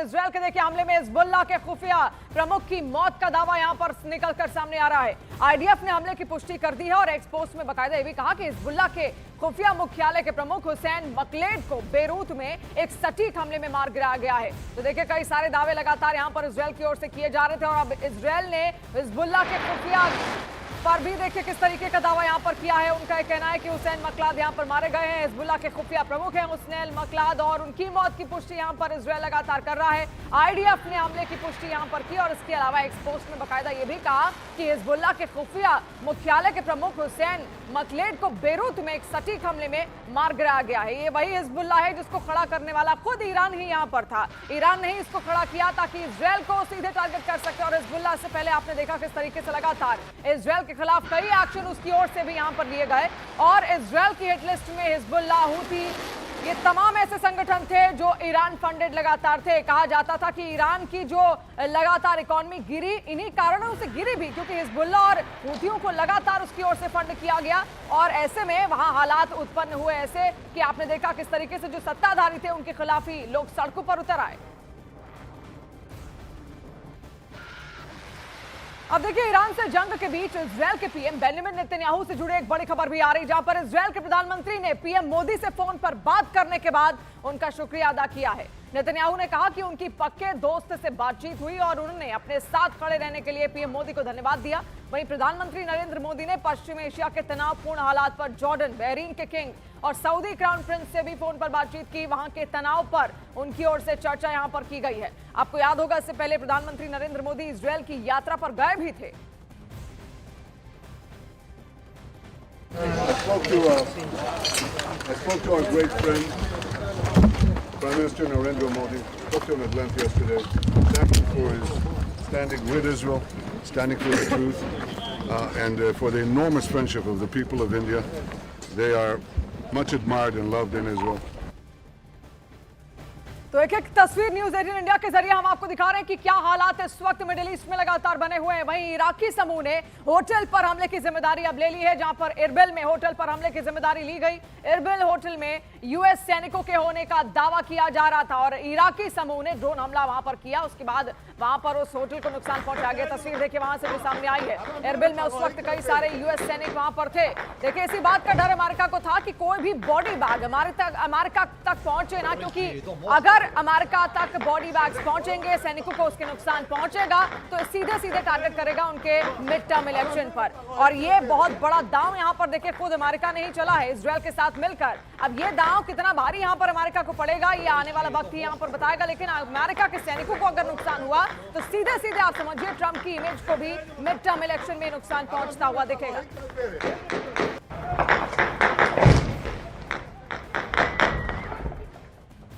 Israel के देखिए हमले में हिजबुल्लाह के खुफिया प्रमुख की मौत का दावा यहां पर निकलकर सामने आ रहा है। आईडीएफ ने हमले की पुष्टि कर दी है और एक्स पोस्ट में बकायदा ये भी कहा कि हिजबुल्लाह के खुफिया मुख्यालय के प्रमुख हुसैन मकलेड को बेरूत में एक सटीक हमले में मार गिराया गया है। तो देखिए कई सारे दावे लगातार यहां पर इजरायल की ओर से किए जा रहे थे और अब इजरायल ने हिजबुल्लाह के खुफिया पर भी देखिए किस तरीके का दावा यहां पर किया है। उनका यह कहना है कि हुसैन मकलाद यहां पर मारे गए हैं। हिजबुल्लाह के खुफिया प्रमुख हैं हुसैन मकलाद और उनकी मौत की पुष्टि यहां पर इजरायल लगातार कर रहा है। आईडीएफ ने हमले की पुष्टि यहां पर की और इसके अलावा एक्स पोस्ट में बकायदा यह भी कहा कि हिजबुल्लाह के खुफिया मुख्यालय के प्रमुख हुसैन मकलेड को बेरूत में एक सटीक हमले में मार गिराया गया है। ये वही हिजबुल्लाह है जिसको खड़ा करने वाला खुद ईरान ही यहां पर था। ईरान ने ही इसको खड़ा किया ताकि इजरायल को सीधे टारगेट कर सके और हिजबुल्लाह से पहले आपने देखा किस तरीके से लगातार इजरायल के खिलाफ कई एक्शन उसकी ओर से भी यहां पर लिए गए और इजरायल की हिट लिस्ट में हिजबुल्लाह, हूती, ये तमाम ऐसे संगठन थे जो ईरान फंडेड लगातार थे। कहा जाता था कि ईरान की जो लगातार इकोनॉमी गिरी इन्हीं कारणों से गिरी भी क्योंकि हिजबुल्लाह और हूथियों को लगातार उसकी ओर से फंड किया गया और ऐसे में वहां हालात उत्पन्न हुए ऐसे कि आपने देखा किस तरीके से जो सत्ताधारी थे उनके खिलाफ ही लोग सड़कों पर उतर आए। अब देखिए ईरान से जंग के बीच इजरायल के पीएम बेंजामिन नेतन्याहू से जुड़े एक बड़ी खबर भी आ रही जहां पर इजरायल के प्रधानमंत्री ने पीएम मोदी से फोन पर बात करने के बाद उनका शुक्रिया अदा किया है। नेतन्याहू ने कहा कि उनकी पक्के दोस्त से बातचीत हुई और उन्होंने अपने साथ खड़े रहने के लिए पीएम मोदी को धन्यवाद दिया। वहीं प्रधानमंत्री नरेंद्र मोदी ने पश्चिम एशिया के तनावपूर्ण हालात पर जॉर्डन, बहरीन के किंग और सऊदी क्राउन प्रिंस से भी फोन पर बातचीत की। वहां के तनाव पर उनकी ओर से चर्चा यहां पर की गई है। आपको याद होगा इससे पहले प्रधानमंत्री नरेंद्र मोदी इजरायल की यात्रा पर गए भी थे। I spoke to our great friend, Prime Minister Narendra Modi. I spoke to him at length yesterday. Thank him for his standing with Israel, standing for the truth, and for the enormous friendship of the people of India. They are much admired and loved in Israel. तो एक एक तस्वीर news 18 India के जरिए हम आपको दिखा रहे हैं कि क्या हालात इस वक्त मिडिल ईस्ट में लगातार बने हुए हैं। वहीं इराकी समूह ने होटल पर हमले की जिम्मेदारी अब ले ली है जहां पर इरबिल में होटल पर हमले की जिम्मेदारी ली गई। इरबिल होटल में यूएस सैनिकों के होने का दावा किया जा रहा था और इराकी समूह ने ड्रोन हमला वहां पर किया। उसके बाद वहां पर उस होटल को नुकसान पहुंचाया गया। तस्वीर देखिए वहां से भी सामने आई है। इरबिल में उस वक्त कई सारे यूएस सैनिक वहां पर थे। देखिए इसी बात का डर अमेरिका को था कि कोई भी बॉडी बैग अमेरिका तक पहुंचे ना, क्योंकि अगर अमेरिका तक बॉडी बैग्स पहुंचेंगे सैनिकों को उसके नुकसान पहुंचेगा तो सीधे सीधे टारगेट करेगा उनके मिड टर्म इलेक्शन पर। और ये बहुत बड़ा दांव यहां पर देखिए खुद अमेरिका ने ही चला है इजरायल के साथ मिलकर। अब ये दांव कितना भारी यहां पर अमेरिका को पड़ेगा ये आने वाला वक्त ही यहां पर बताएगा। लेकिन अमेरिका के सैनिकों को अगर नुकसान हुआ तो सीधे सीधे आप समझिए ट्रंप की इमेज को भी मिड टर्म इलेक्शन में नुकसान पहुंचता हुआ दिखेगा।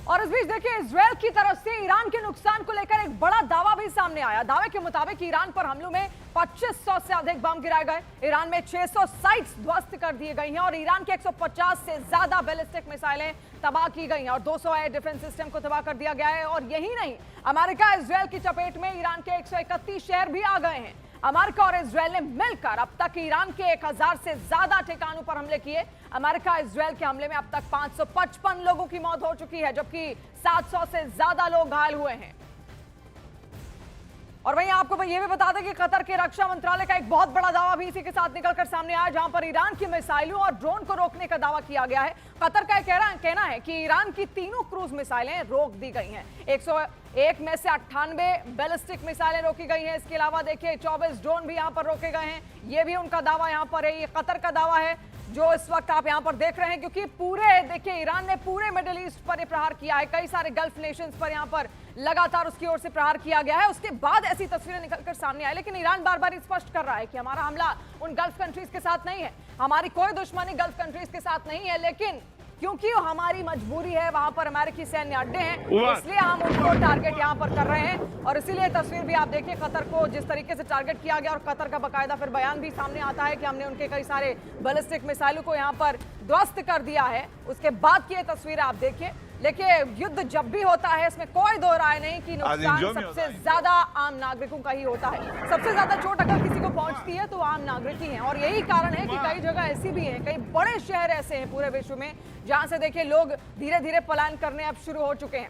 और इस बीच देखिए इजरायल की तरफ से ईरान के नुकसान को लेकर एक बड़ा दावा भी सामने आया। दावे के मुताबिक ईरान पर हमलों में 2500 से अधिक बम गिराए गए। ईरान में 600 साइट्स ध्वस्त कर दिए गई हैं और ईरान के 150 से ज्यादा बैलिस्टिक मिसाइलें तबाह की गई हैं और 200 एयर डिफेंस सिस्टम को तबाह कर दिया गया है। और यही नहीं, अमेरिका इजरायल की चपेट में ईरान के 131 शहर भी आ गए हैं। अमेरिका और इजरायल ने मिलकर अब तक ईरान के 1000 से ज्यादा ठिकानों पर हमले किए। अमेरिका इजरायल के हमले में अब तक 555 लोगों की मौत हो चुकी है जबकि 700 से ज्यादा लोग घायल हुए हैं। और वहीं आपको यह भी बता दें कि कतर के रक्षा मंत्रालय का एक बहुत बड़ा दावा भी इसी के साथ निकलकर सामने आया जहां पर ईरान की मिसाइलों और ड्रोन को रोकने का दावा किया गया है। कतर का कहना है कि ईरान की तीनों क्रूज मिसाइलें रोक दी गई हैं। 101 में से 98 बैलिस्टिक मिसाइलें रोकी गई हैं। इसके अलावा देखिए 24 ड्रोन भी यहां पर रोके गए हैं। ये भी उनका दावा यहां पर है। ये कतर का दावा है जो इस वक्त आप यहां पर देख रहे हैं, क्योंकि पूरे देखिए ईरान ने पूरे मिडिल ईस्ट पर प्रहार किया है। कई सारे गल्फ नेशंस पर यहां पर लगातार उसकी ओर से प्रहार किया गया है। उसके बाद ऐसी तस्वीरें निकलकर सामने आई, लेकिन ईरान बार बार स्पष्ट कर रहा है कि हमारा हमला उन गल्फ कंट्रीज के साथ नहीं है, हमारी कोई दुश्मनी गल्फ कंट्रीज के साथ नहीं है, लेकिन क्योंकि हमारी मजबूरी है, वहां पर अमेरिकी सैन्य अड्डे हैं, इसलिए हम उनको टारगेट यहां पर कर रहे हैं। और इसीलिए तस्वीर भी आप देखिए कतर को जिस तरीके से टारगेट किया गया और कतर का बाकायदा फिर बयान भी सामने आता है कि हमने उनके कई सारे बैलिस्टिक मिसाइलों को यहां पर ध्वस्त कर दिया है। उसके बाद की ये तस्वीर आप देखिए। देखिए युद्ध जब भी होता है इसमें कोई दो राय नहीं कि नुकसान सबसे ज्यादा आम नागरिकों का ही होता है। सबसे ज्यादा चोट अगर किसी को पहुंचती है तो आम नागरिक ही हैं। और यही कारण है कि कई जगह ऐसी भी हैं, कई बड़े शहर ऐसे हैं पूरे विश्व में जहां से देखिए लोग धीरे धीरे पलायन करने अब शुरू हो चुके हैं।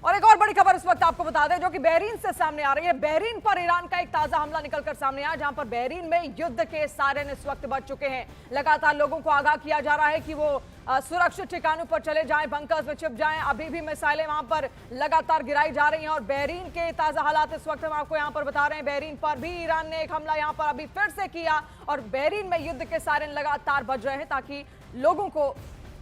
और एक और बड़ी खबर इस वक्त आपको बता दें जो कि बहरीन से सामने आ रही है। बहरीन पर ईरान का एक ताजा हमला निकलकर सामने आया, जहां पर बहरीन में युद्ध के सायरन इस वक्त बज चुके हैं। लगातार लोगों को आगाह किया जा रहा है कि वो सुरक्षित ठिकानों पर चले जाएं, बंकर्स में छिप जाएं। अभी भी मिसाइलें वहां पर लगातार गिराई जा रही हैं और बहरीन के ताजा हालात इस वक्त हम आपको यहां पर बता रहे हैं। बहरीन पर भी ईरान ने एक हमला यहां पर अभी फिर से किया और बहरीन में युद्ध के सायरन लगातार बज रहे हैं ताकि लोगों को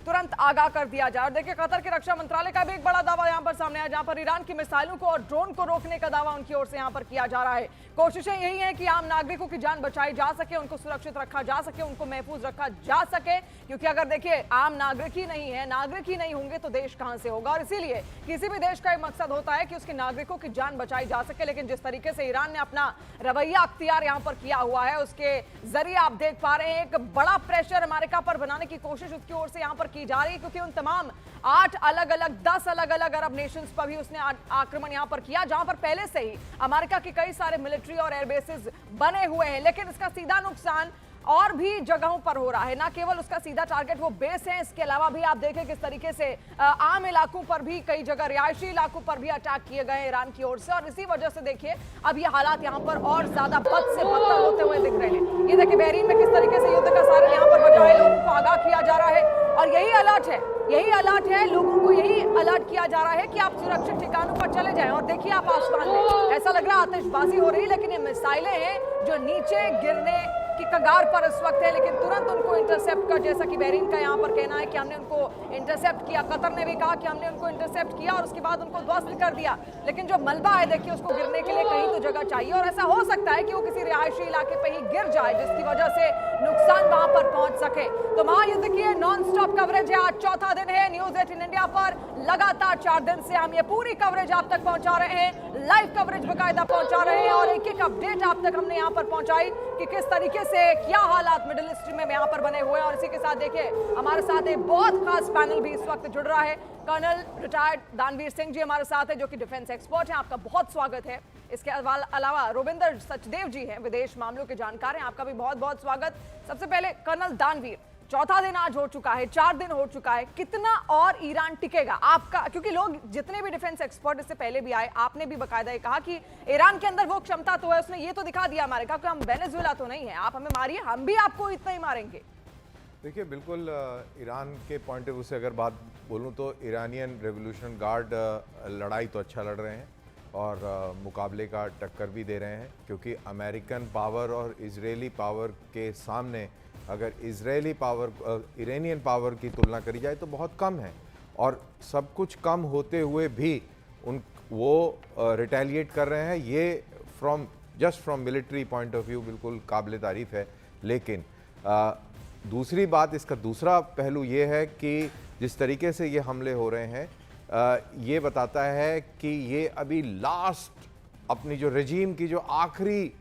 तुरंत आगाह कर दिया जाए। और देखिए, कतर के रक्षा मंत्रालय का भी एक बड़ा दावा यहां पर सामने आया, जहां पर ईरान की मिसाइलों को और ड्रोन को रोकने का दावा उनकी ओर से यहां पर किया जा रहा है। कोशिशें यही है कि आम नागरिकों की जान बचाई जा सके, उनको सुरक्षित रखा जा सके, उनको महफूज रखा जा सके, क्योंकि अगर देखिए आम नागरिक ही नहीं है, नागरिक ही नहीं होंगे तो देश कहां से होगा। और इसीलिए किसी भी देश का एक मकसद होता है कि उसके नागरिकों की जान बचाई जा सके। लेकिन जिस तरीके से ईरान ने अपना रवैया अख्तियार यहां पर किया हुआ है, उसके जरिए आप देख पा रहे हैं एक बड़ा प्रेशर अमेरिका पर बनाने की कोशिश उसकी ओर से यहां पर की जा रही है, क्योंकि उन तमाम 8 अलग अलग 10 अलग अलग अरब नेशंस पर भी उसने आक्रमण यहां पर किया, जहां पर पहले से ही अमेरिका के कई सारे मिलिट्री और एयरबेसेस बने हुए हैं। लेकिन इसका सीधा नुकसान और भी जगहों पर हो रहा है, ना केवल उसका सीधा टारगेट वो बेस है, इसके अलावा भी आप देखें किस तरीके से आम इलाकों पर भी, कई जगह रिहायशी इलाकों पर भी अटैक किए गए ईरान की ओर से। और इसी वजह से देखिए अब ये हालात यहाँ पर और ज्यादा बद से बदतर होते हुए दिख रहे हैं। ये देखिए बहरीन में किस तरीके से युद्ध का सायरन यहाँ पर बजा है, लोगों को आगाह किया जा रहा है और यही अलर्ट है, लोगों को यही अलर्ट किया जा रहा है कि आप सुरक्षित ठिकानों पर चले जाएं। और देखिए आप आसमान में ऐसा लग रहा है आतिशबाजी हो रही है, लेकिन ये मिसाइलें हैं जो नीचे गिरने की कगार पर इस वक्त है, लेकिन तुरंत उनको इंटरसेप्ट कर, जैसा कि बहरीन का यहाँ पर कहना है कि हमने उनको इंटरसेप्ट किया। कतर ने भी कहा कि हमने उनको इंटरसेप्ट किया और उसके बाद उनको ध्वस्त कर दिया। लेकिन जो मलबा है देखिए, उसको गिरने के लिए कहीं तो जगह चाहिए और ऐसा हो सकता है कि वो किसी रिहायशी इलाके पे ही गिर जाए, जिसकी वजह से नुकसान वहां पर पहुंच सके। तो महायुद्ध की नॉन स्टॉप कवरेज है, आज चौथा दिन है न्यूज 18 इंडिया पर। लगातार 4 दिन से हम ये पूरी कवरेज आप तक पहुंचा रहे हैं, लाइव कवरेज बकायदा पहुंचा रहे हैं और एक एक अपडेट आप तक हमने यहाँ पर पहुंचाई कि किस तरीके से क्या हालात मिडिल ईस्ट में यहाँ पर बने हुए हैं। और इसी के साथ देखिए हमारे साथ एक बहुत खास पैनल भी इस वक्त जुड़ रहा है। कर्नल रिटायर्ड दानवीर सिंह जी हमारे साथ है, जो कि डिफेंस एक्सपर्ट हैं, आपका बहुत स्वागत है। इसके अलावा रोविंदर सचदेव जी हैं, विदेश मामलों के जानकार हैं, आपका भी बहुत बहुत स्वागत। सबसे पहले कर्नल दानवीर, चौथा दिन आज हो चुका है, 4 दिन हो चुका है, कितना और ईरान टिकेगा आपका? क्योंकि लोग जितने भी डिफेंस एक्सपर्ट इससे पहले भी आए, आपने भी बकायदा ये कहा कि ईरान के अंदर वो क्षमता तो है, उसने ये तो दिखा दिया अमेरिका को, हम वेनेजुएला तो नहीं है, आप हमें मारिए, हम भी आपको इतना ही मारेंगे। देखिए बिल्कुल ईरान के पॉइंट ऑफ व्यू से अगर बात बोलूं तो ईरानियन रेवोल्यूशन गार्ड लड़ाई तो अच्छा लड़ रहे हैं और मुकाबले का टक्कर भी दे रहे हैं, क्योंकि अमेरिकन पावर और इजरायली पावर के सामने अगर ईरानियन पावर की तुलना करी जाए तो बहुत कम है। और सब कुछ कम होते हुए भी वो रिटेलिएट कर रहे हैं, ये just from military point of view बिल्कुल काबिल तारीफ है। लेकिन दूसरी बात, इसका दूसरा पहलू ये है कि जिस तरीके से ये हमले हो रहे हैं, ये बताता है कि ये अभी लास्ट अपनी जो रजीम की जो आखिरी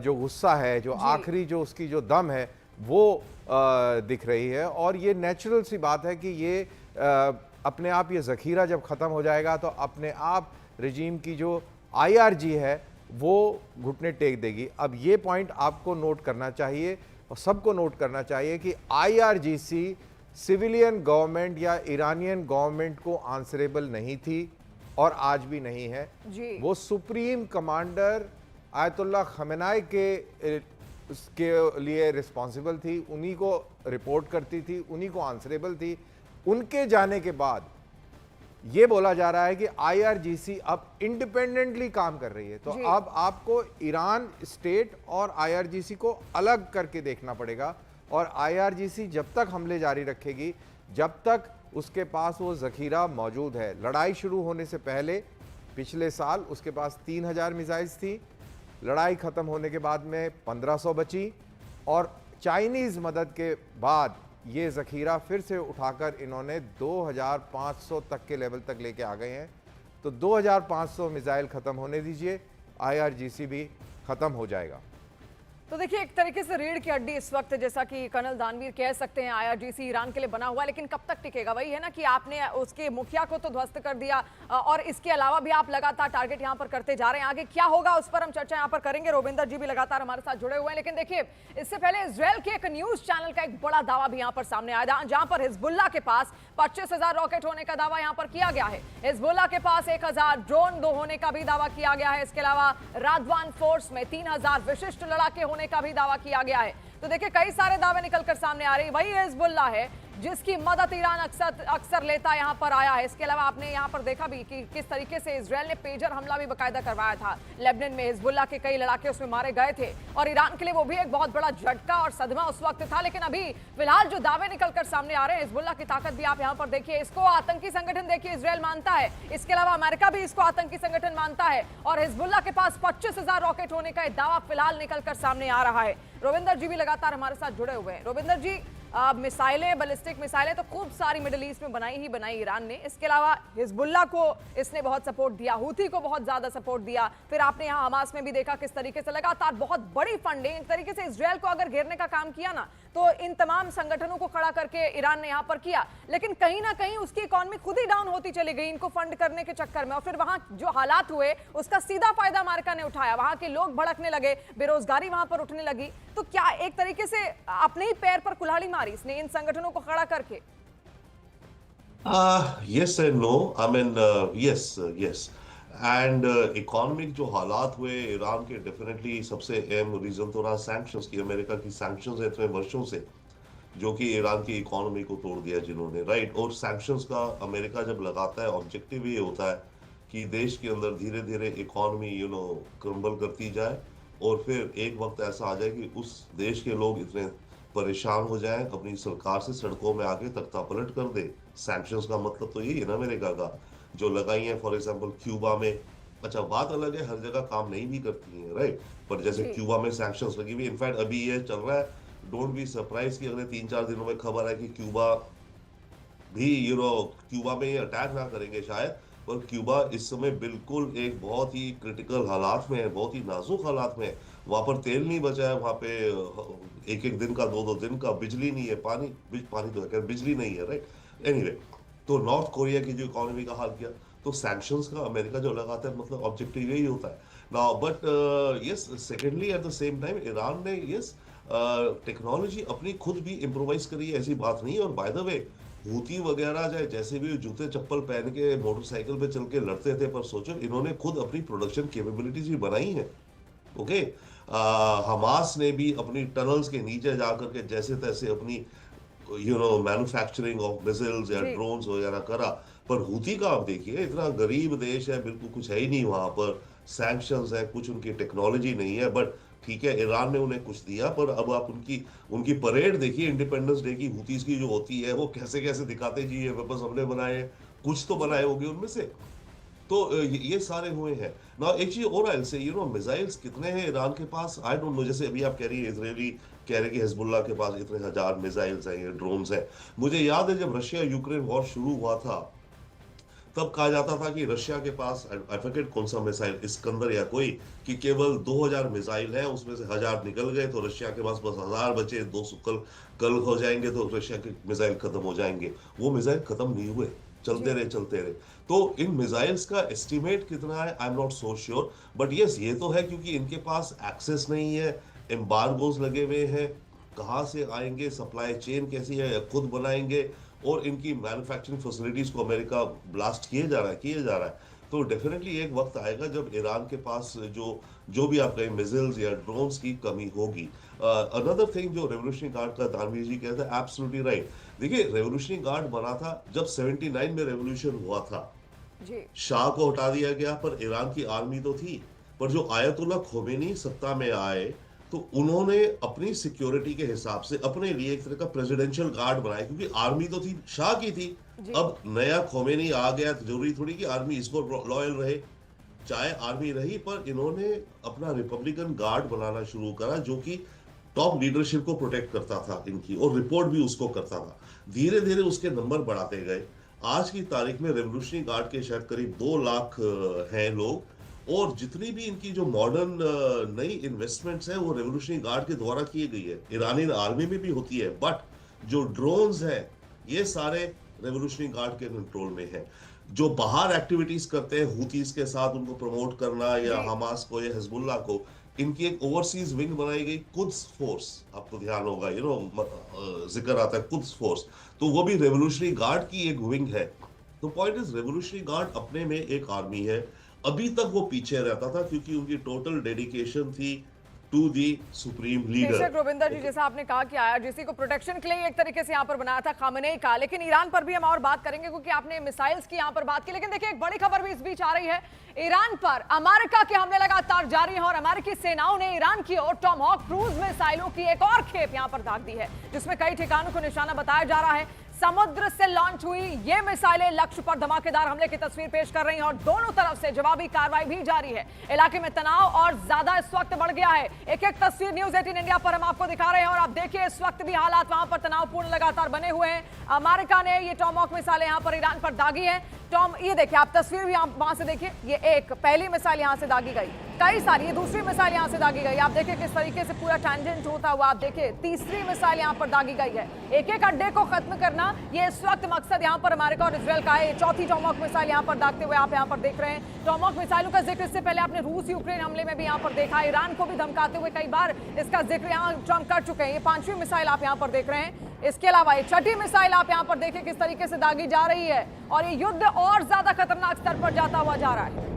जो गुस्सा है, जो आखिरी जो उसकी जो दम है वो दिख रही है। और ये नेचुरल सी बात है कि ये अपने आप ये ज़ख़ीरा जब ख़त्म हो जाएगा तो अपने आप रजीम की जो IRG है वो घुटने टेक देगी। अब ये पॉइंट आपको नोट करना चाहिए और सबको नोट करना चाहिए कि IRGC सिविलियन गवर्नमेंट या ईरानियन गवर्नमेंट को आंसरेबल नहीं थी और आज भी नहीं है जी। वो सुप्रीम कमांडर आयतुल्लाह खमेनाई के लिए रिस्पॉन्सिबल थी, उन्हीं को रिपोर्ट करती थी, उन्हीं को आंसरेबल थी। उनके जाने के बाद ये बोला जा रहा है कि IRGC अब इंडिपेंडेंटली काम कर रही है। तो अब आपको ईरान स्टेट और IRGC को अलग करके देखना पड़ेगा। और IRGC जब तक हमले जारी रखेगी, जब तक उसके पास वो ज़ख़ीरा मौजूद है। लड़ाई शुरू होने से पहले पिछले साल उसके पास 3000 मिसाइल्स थी, लड़ाई ख़त्म होने के बाद में 1500 बची और चाइनीज़ मदद के बाद ये ज़ख़ीरा फिर से उठाकर इन्होंने 2500 तक के लेवल तक लेके आ गए हैं। तो 2500 मिसाइल ख़त्म होने दीजिए, IRGC भी ख़त्म हो जाएगा। तो देखिए एक तरीके से रीढ़ की हड्डी इस वक्त जैसा कि कर्नल दानवीर कह सकते हैं आईआरजीसी ईरान के लिए बना हुआ, लेकिन कब तक टिकेगा? वही है ना कि आपने उसके मुखिया को तो ध्वस्त कर दिया और इसके अलावा भी आप लगातार टारगेट यहां पर करते जा रहे हैं। आगे क्या होगा उस पर हम चर्चा यहां पर करेंगे। रोविंदर जी भी लगातार हमारे साथ जुड़े हुए हैं, लेकिन देखिए इससे पहले इजरायल के एक न्यूज चैनल का एक बड़ा दावा भी यहां पर सामने आया, जहां पर हिजबुल्लाह के पास 25,000 रॉकेट होने का दावा यहां पर किया गया है। हिजबुल्लाह के पास 1,000 ड्रोन होने का भी दावा किया गया है। इसके अलावा रादवान फोर्स में 3,000 विशिष्ट लड़ाके होने का भी दावा किया गया है। तो देखिए कई सारे दावे निकलकर सामने आ रहे हैं। वही हिजबुल्लाह है जिसकी मदद ईरान अक्सर लेता यहां पर आया है। इसके अलावा आपने यहां पर देखा भी कि किस तरीके से इजरायल ने पेजर हमला भी बकायदा करवाया था लेबनान में। हिजबुल्लाह के कई लड़ाके उसमें मारे गए थे और ईरान के लिए वो भी एक बहुत बड़ा झटका और सदमा उस वक्त था। लेकिन अभी फिलहाल जो दावे निकलकर सामने आ रहे हैं, हिजबुल्लाह की ताकत भी आप यहां पर देखिए, इसको आतंकी संगठन देखिए इजरायल मानता है। इसके अलावा अमेरिका भी इसको आतंकी संगठन मानता है और हिजबुल्लाह के पास 25,000 रॉकेट होने का दावा फिलहाल निकलकर सामने आ रहा है। रोविंदर जी भी लगातार हमारे साथ जुड़े हुए हैं। रोविंदर जी, मिसाइलें, बैलिस्टिक मिसाइलें तो खूब सारी मिडिल ईस्ट में बनाई ही बनाई ईरान ने। इसके अलावा हिजबुल्लाह को इसने बहुत सपोर्ट दिया, हूथी को बहुत ज्यादा सपोर्ट दिया। फिर आपने यहाँ हमास में भी देखा किस तरीके से लगातार बहुत बड़ी फंडिंग, एक तरीके से इजरायल को अगर घेरने का काम किया ना, तो इन तमाम संगठनों को खड़ा करके ईरान ने यहाँ पर किया। लेकिन कहीं ना कहीं उसकी इकोनॉमी खुद ही डाउन होती चली गई इनको फंड करने के चक्कर में, और फिर वहां जो हालात हुए उसका सीधा फायदा अमेरिका ने उठाया। वहां के लोग भड़कने लगे, बेरोजगारी वहां पर उठने लगी। तो क्या एक तरीके से अपने ही पैर पर कुल्हाड़ी मारी इसने इन संगठनों को खड़ा करके? Yes and no. I mean, yes. And economic जो हालात हुए ईरान के, डेफिनेटली सबसे अहम रीजन तो रहा सैंक्शंस की। अमेरिका की सैंक्शंस है इतने वर्षों से, जो कि ईरान की इकोनॉमी को तोड़ दिया जिन्होंने, राइट। और सैंक्शंस का अमेरिका जब लगाता है, ऑब्जेक्टिव ये होता है कि देश के अंदर धीरे धीरे इकोनॉमी क्रम्बल करती जाए और फिर एक वक्त ऐसा आ जाए कि उस देश के लोग इतने परेशान हो जाएं, अपनी सरकार से सड़कों में आके तख्ता पलट कर दे। सैंक्शंस का मतलब तो यही है ना अमेरिका का, जो लगाई है फॉर एग्जांपल क्यूबा में। अच्छा, बात अलग है, हर जगह काम नहीं भी करती है, राइट। पर जैसे क्यूबा में सैंक्शंस लगी हुई, इनफैक्ट अभी ये चल रहा है, डोंट बी सरप्राइज कि अगले 3-4 दिनों में खबर है कि क्यूबा भी क्यूबा में ये अटैक ना करेंगे शायद। पर क्यूबा इस समय बिल्कुल एक बहुत ही क्रिटिकल हालात में है, बहुत ही नाजुक हालात में है। वहां पर तेल नहीं बचा है, वहां पे एक दिन का 2-2 दिन का बिजली नहीं है, पानी तो है, बिजली नहीं है, राइट। एनीवे, तो नॉर्थ कोरिया की जो इकोनॉमी का हाल किया, तो सैंक्शंस का अमेरिका जो लगाता है, मतलब ऑब्जेक्टिव यही होता है now. But yes, secondly at the same time Iran ने टेक्नोलॉजी अपनी खुद भी इम्प्रोवाइज करी है, ऐसी बात नहीं है। और बाय द वे, हूती वगैरह चाहे जैसे भी जूते चप्पल पहन के मोटरसाइकिल पे चल के लड़ते थे, पर सोचो इन्होंने खुद अपनी प्रोडक्शन कैपेबिलिटीज भी बनाई है। ओके, हमास ने भी अपनी टनल्स के नीचे जाकर के जैसे तैसे अपनी मैन्युफैक्चरिंग ऑफ मिसाइल्स या ड्रोन्स वगैरह करा। पर हूती का आप देखिए, इतना गरीब देश है, बिल्कुल कुछ है ही नहीं वहां पर, सैंक्शंस है, कुछ उनकी टेक्नोलॉजी नहीं है। बट ठीक है, ईरान ने उन्हें कुछ दिया, पर अब आप उनकी परेड देखिए इंडिपेंडेंस डे की, हूतीज की जो होती है, वो कैसे कैसे दिखाते जी ये वेपन्स हमने बनाए, कुछ तो बनाए होंगे उनमें से। तो ये सारे हुए हैं ना। एक चीज और आई से, मिसाइल्स कितने हैं ईरान के पास, आई डोंट नो। जैसे अभी आप कह रही है, इजरायली कह रहे कि हिजबुल्लाह के पास इतने 1000 मिसाइल्स हैं, ड्रोन्स हैं। मुझे याद है जब रशिया यूक्रेन वॉर शुरू हुआ था, तब कहा जाता था कि रशिया के पास, आई फॉरगेट कौन सा मिसाइल, इस्कंदर या कोई, कि केवल 2000 मिसाइल है, उसमें से 1000 निकल गए तो रशिया के पास बस 1000 बचे, 200 कल हो जाएंगे तो रशिया के मिसाइल खत्म हो जाएंगे। वो मिसाइल खत्म नहीं हुए, चलते रहे। तो इन मिसाइल्स का एस्टिमेट कितना है, I am not so sure. But yes, ये तो है क्योंकि इनके पास एक्सेस नहीं है, एम्बार्गोज लगे हुए हैं, कहाँ से आएंगे, सप्लाई चेन कैसी है, खुद बनाएंगे, और इनकी मैन्युफैक्चरिंग फैसिलिटीज को अमेरिका ब्लास्ट किए जा रहा है। तो डेफिनेटली एक वक्त आएगा जब ईरान के पास जो भी आप कहें मिसाइल्स या ड्रोन्स की कमी होगी। अनदर थिंग जो रेवोल्यूशनरी गार्ड का दानवीर जी कहते हैं, एब्सोल्युटली राइट। देखिए, रेवोल्यूशनरी गार्ड बना था जब 79 में रेवोल्यूशन हुआ था, शाह को हटा दिया गया, पर ईरान की आर्मी तो थी। पर जो आयतुल्लाह खोमेनी सत्ता में आए, तो उन्होंने अपनी सिक्योरिटी के हिसाब से अपने लिए एक तरह का प्रेसिडेंशियल गार्ड बनाया, क्योंकि आर्मी तो थी, शाह की थी। अब नया खोमेनी आ गया तो जरूरी थोड़ी कि आर्मी इसको लॉयल रहे, चाहे आर्मी रही, पर इन्होंने अपना रिपब्लिकन गार्ड बनाना शुरू करा, जो कि टॉप लीडरशिप को प्रोटेक्ट करता था इनकी, और रिपोर्ट भी उसको करता था। धीरे धीरे उसके नंबर बढ़ाते गए। आज की तारीख में रेवोल्यूशनरी गार्ड के शायद करीब 2 लाख हैं लोग, और जितनी भी इनकी जो मॉडर्न नई इन्वेस्टमेंट्स है वो रेवोल्यूशनरी गार्ड के द्वारा की गई है। ईरानी आर्मी में भी होती है, बट जो ड्रोन्स है ये सारे रेवोल्यूशनरी गार्ड के कंट्रोल में है। जो बाहर एक्टिविटीज करते हैं हुतीज के साथ, उनको प्रमोट करना या हमास को या हिजबुल्लाह को, इनकी एक ओवरसीज विंग बनाई गई, कुद्स फोर्स, आपको ध्यान होगा, जिक्र आता है कुद्स फोर्स, तो वो भी रेवोल्यूशनरी गार्ड की एक विंग है। तो पॉइंट इज रेवोल्यूशनरी गार्ड अपने में एक आर्मी है। अभी तक वो पीछे रहता था क्योंकि उनकी टोटल डेडिकेशन थी टू दी सुप्रीम लीडर। बेशक रोविंदर जी, जैसा आपने कहा कि आईआरजीसी को प्रोटेक्शन के लिए एक तरीके से यहाँ पर बनाया था खामेनेई का, लेकिन ईरान पर भी हम और बात करेंगे क्योंकि आपने मिसाइल्स की यहाँ पर बात की। लेकिन देखिए एक बड़ी खबर भी इस बीच आ रही है, ईरान पर अमेरिका के हमले लगातार जारी हैं और अमेरिकी सेनाओं ने ईरान की ओर टॉमहॉक क्रूज मिसाइलों की एक और खेप यहाँ पर दाग दी है, जिसमें कई ठिकानों को निशाना बताया जा रहा है। समुद्र से लॉन्च हुई ये मिसाइलें लक्ष्य पर धमाकेदार हमले की तस्वीर पेश कर रही हैं और दोनों तरफ से जवाबी कार्रवाई भी जारी है। इलाके में तनाव और ज्यादा इस वक्त बढ़ गया है। एक एक तस्वीर न्यूज 18 इंडिया पर हम आपको दिखा रहे हैं और आप देखिए इस वक्त भी हालात वहां पर तनावपूर्ण लगातार बने हुए हैं। अमेरिका ने ये टॉमहॉक मिसाइलें यहां पर ईरान पर दागी है। ये देखिए आप तस्वीर भी वहां से देखिए, ये एक पहली मिसाइल यहां से दागी गई, कई सारी, ये दूसरी मिसाइल यहां से दागी गई। आप देखिए किस तरीके से पूरा टैंजेंट होता हुआ, आप देखिए तीसरी मिसाइल यहां पर दागी गई है। एक एक अड्डे को खत्म करना ये इस वक्त मकसद यहां पर अमेरिका और इजरायल का है। चौथी टॉमहॉक मिसाइल यहां पर दागते हुए आप यहां पर देख रहे हैं। टॉमहॉक मिसाइलों का जिक्र इससे पहले आपने रूस यूक्रेन हमले में भी यहां पर देखा, ईरान को भी धमकाते हुए कई बार इसका जिक्र यहां ट्रम्प कर चुके हैं। ये पांचवी मिसाइल आप यहां पर देख रहे हैं। इसके अलावा ये छठी मिसाइल आप यहां पर देखिए किस तरीके से दागी जा रही है और ये युद्ध और ज्यादा खतरनाक स्तर पर जाता हुआ जा रहा है।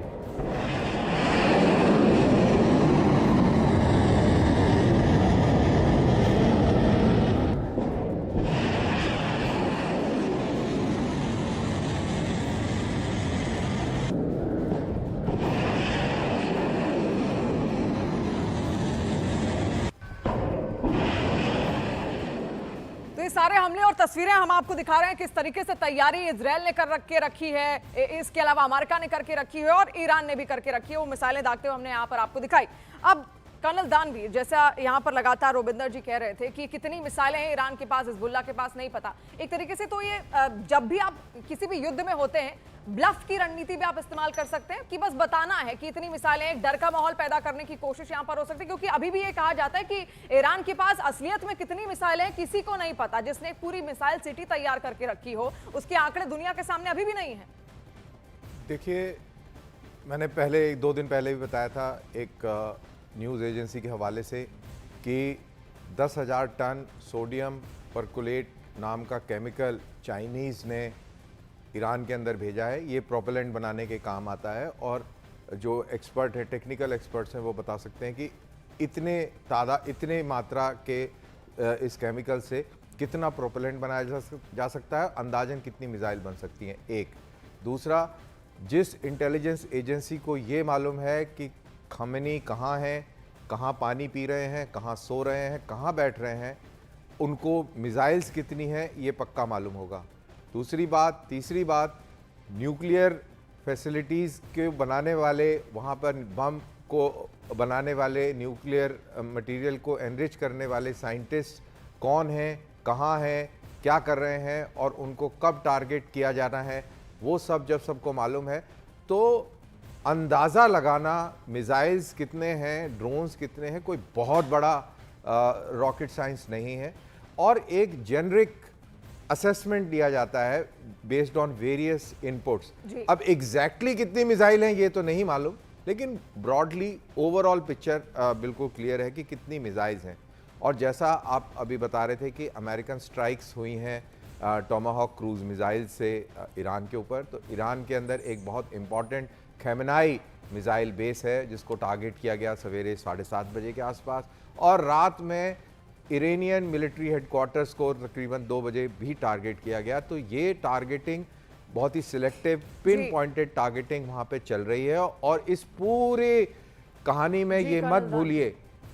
सारे हमले और तस्वीरें हम आपको दिखा रहे हैं किस तरीके से तैयारी इजरायल ने करके रखी है, इसके अलावा अमेरिका ने करके रखी है और ईरान ने भी करके रखी है। वो मिसाइलें दागते हुए हमने यहाँ पर आपको दिखाई। अब कर्नल दानवीर, जैसा यहाँ पर लगातार रोविंदर जी कह रहे थे कि कितनी मिसाइलें हैं ईरान के पास, हिजबुल्लाह के पास, नहीं पता। एक तरीके से तो ये जब भी आप किसी भी युद्ध में होते हैं, ब्लफ की रणनीति भी आप इस्तेमाल कर सकते हैं कि बस बताना है कि इतनी मिसाइलें, एक डर का माहौल पैदा करने की कोशिश यहाँ पर हो सकती है, क्योंकि अभी भी ये कहा जाता है कि ईरान के पास असलियत में कितनी मिसाइलें किसी को नहीं पता। जिसने एक पूरी मिसाइल सिटी तैयार करके रखी हो उसके आंकड़े दुनिया के सामने अभी भी नहीं है। देखिए, मैंने पहले 2 दिन पहले भी बताया था एक न्यूज़ एजेंसी के हवाले से कि 10,000 टन सोडियम परकुलेट नाम का केमिकल चाइनीज़ ने ईरान के अंदर भेजा है। ये प्रोपेलेंट बनाने के काम आता है और जो एक्सपर्ट है, टेक्निकल एक्सपर्ट्स हैं, वो बता सकते हैं कि इतने मात्रा के इस केमिकल से कितना प्रोपेलेंट बनाया जा सकता है, अंदाजन कितनी मिसाइल बन सकती हैं। एक दूसरा, जिस इंटेलिजेंस एजेंसी को ये मालूम है कि खामेनी कहाँ हैं, कहाँ पानी पी रहे हैं, कहाँ सो रहे हैं, कहाँ बैठ रहे हैं, उनको मिसाइल्स कितनी हैं ये पक्का मालूम होगा। तीसरी बात, न्यूक्लियर फैसिलिटीज़ के बनाने वाले, वहाँ पर बम को बनाने वाले, न्यूक्लियर मटेरियल को एनरिच करने वाले साइंटिस्ट कौन हैं, कहाँ हैं, क्या कर रहे हैं और उनको कब टारगेट किया जाना है, वो सब जब सबको मालूम है तो अंदाज़ा लगाना मिसाइल्स कितने हैं, ड्रोन्स कितने हैं, कोई बहुत बड़ा रॉकेट साइंस नहीं है। और एक जेनरिक असेसमेंट दिया जाता है बेस्ड ऑन वेरियस इनपुट्स। अब एग्जैक्टली कितनी मिसाइल हैं ये तो नहीं मालूम, लेकिन ब्रॉडली ओवरऑल पिक्चर बिल्कुल क्लियर है कि कितनी मिसाइल्स हैं। और जैसा आप अभी बता रहे थे कि अमेरिकन स्ट्राइक्स हुई हैं टोमाहॉक क्रूज मिसाइल से ईरान के ऊपर, तो ईरान के अंदर एक बहुत इम्पॉर्टेंट खैमनाई मिसाइल बेस है जिसको टारगेट किया गया सवेरे 7:30 बजे के आसपास, और रात में इरानियन मिलिट्री हेडक्वार्टर्स को तकरीबन 2 बजे भी टारगेट किया गया। तो ये टारगेटिंग बहुत ही सिलेक्टिव, पिन पॉइंटेड टारगेटिंग वहाँ पे चल रही है। और इस पूरे कहानी में ये मत भूलिए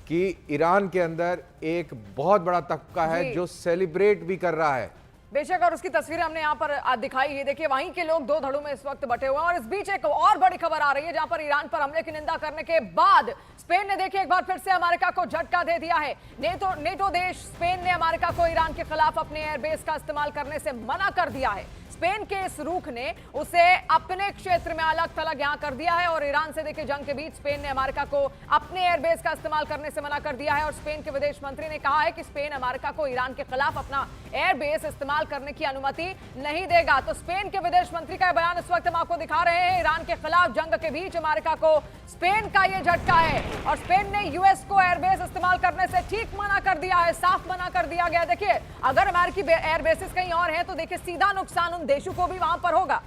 कि ईरान के अंदर एक बहुत बड़ा तबका है जो सेलिब्रेट भी कर रहा है। बेशक, और उसकी तस्वीरें हमने यहाँ पर दिखाई है। देखिए वहीं के लोग 2 धड़ों में इस वक्त बटे हुए हैं। और इस बीच एक और बड़ी खबर आ रही है जहां पर ईरान पर हमले की निंदा करने के बाद स्पेन ने देखिए एक बार फिर से अमेरिका को झटका दे दिया है। नेटो देश स्पेन ने अमेरिका को ईरान के खिलाफ अपने एयरबेस का इस्तेमाल करने से मना कर दिया है। स्पेन के इस रुख ने उसे अपने क्षेत्र में अलग थलग यहां कर दिया है और ईरान से देखिए जंग के बीच स्पेन ने अमेरिका को अपने एयरबेस का इस्तेमाल करने से मना कर दिया है और स्पेन के विदेश मंत्री ने कहा है कि स्पेन अमेरिका को ईरान के खिलाफ अपना एयरबेस इस्तेमाल करने की अनुमति नहीं देगा। तो स्पेन के विदेश मंत्री का बयान इस वक्त हम आपको दिखा रहे हैं। ईरान के खिलाफ जंग के बीच अमेरिका को स्पेन का यह झटका है और स्पेन ने यूएस को एयरबेस इस्तेमाल करने से ठीक मना कर दिया है, साफ मना कर दिया गया। देखिए अगर अमेरिकी एयरबेसेस कहीं और हैं तो देखिए सीधा नुकसान उन देशों को भी वहां पर होगा।